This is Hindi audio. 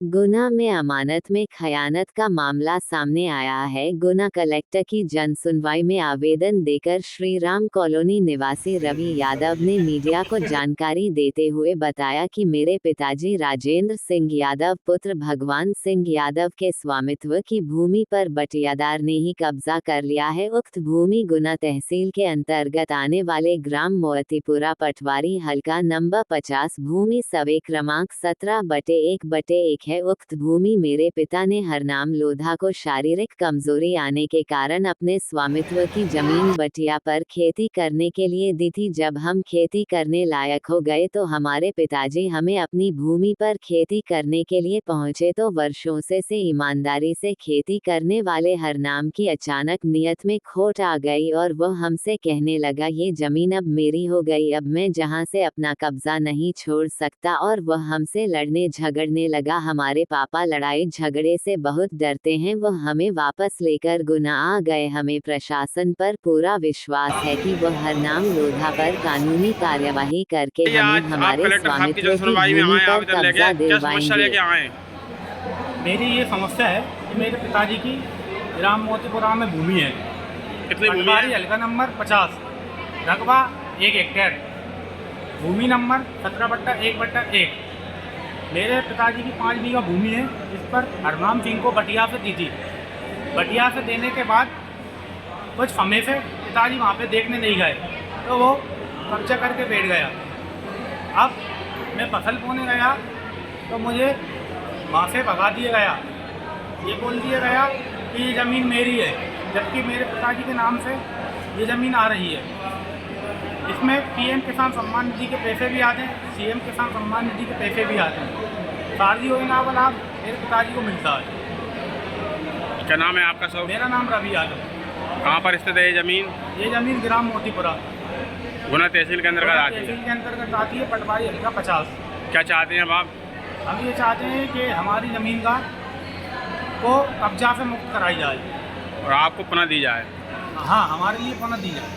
गुना में अमानत में खयानत का मामला सामने आया है। गुना कलेक्टर की जनसुनवाई में आवेदन देकर श्रीराम कॉलोनी निवासी रवि यादव ने मीडिया को जानकारी देते हुए बताया कि मेरे पिताजी राजेंद्र सिंह यादव पुत्र भगवान सिंह यादव के स्वामित्व की भूमि पर बटियादार ने ही कब्जा कर लिया है। उक्त भूमि गुना तहसील के अंतर्गत आने वाले ग्राम मोतीपुरा पटवारी हल्का नंबर 50 भूमि सर्वे क्रमांक 17/1/1 है। उक्त भूमि मेरे पिता ने हरनाम लोधा को शारीरिक कमजोरी आने के कारण अपने स्वामित्व की जमीन बटिया पर खेती करने के लिए दी थी। जब हम खेती करने लायक हो गए तो हमारे पिताजी हमें अपनी भूमि पर खेती करने के लिए पहुंचे तो वर्षों से ईमानदारी से खेती करने वाले हरनाम की अचानक नियत में खोट आ गई और वह हमसे कहने लगा ये जमीन अब मेरी हो गई, अब मैं जहां से अपना कब्जा नहीं छोड़ सकता, और वह हमसे लड़ने झगड़ने लगा। हमारे पापा लड़ाई झगड़े से बहुत डरते हैं, वह हमें वापस लेकर गुना आ गए। हमें प्रशासन पर पूरा विश्वास है कि वह हरनाम लोधा पर कानूनी कार्यवाही करके ये हमें आज आप हमारे कलेक्टर साहब की स्वामित्व की जनसुनवाई में भूमि आए पर आवेदन लेके, कब्जा क्या समस्या लेके दिलवाएंगे। आए? मेरी ये समस्या है कि मेरे पिताजी की ग्राम मोतीपुरा में भूमि है। कितनी भूमि पटवारी है? हल्का नंबर 50, रकबा 1 हेक्टेयर, भूमि नंबर 17/1/1। मेरे पिताजी की 5 बीघा भूमि है, जिस पर हरनाम सिंह को बटिया से दी थी। बटिया से देने के बाद कुछ समय से पिताजी वहाँ पे देखने नहीं गए तो वो कब्जा करके बैठ गया। अब मैं फसल बोने गया तो मुझे वहाँ से भगा दिया गया। ये बोल दिया गया कि ये ज़मीन मेरी है, जबकि मेरे पिताजी के नाम से ये ज़मीन आ रही है। इसमें पीएम किसान सम्मान निधि के पैसे भी आते हैं, सीएम किसान सम्मान निधि के पैसे भी आते हैं। सारी योजना का लाभ मेरे पिताजी को मिलता है। क्या नाम है आपका सब? मेरा नाम रवि यादव। कहाँ पर स्थित है ये जमीन? ये ज़मीन ग्राम मोतीपुरा गुना तहसील के अंतर्गत आती है। तहसील के अंतर्गत आती है, पटवारी हल्का 50। क्या चाहते हैं अब आप? हम ये चाहते हैं कि हमारी ज़मीन को कब्जा से मुक्त कराई जाए और आपको पुनः दी जाए? हाँ, हमारे लिए पुनः दी जाए।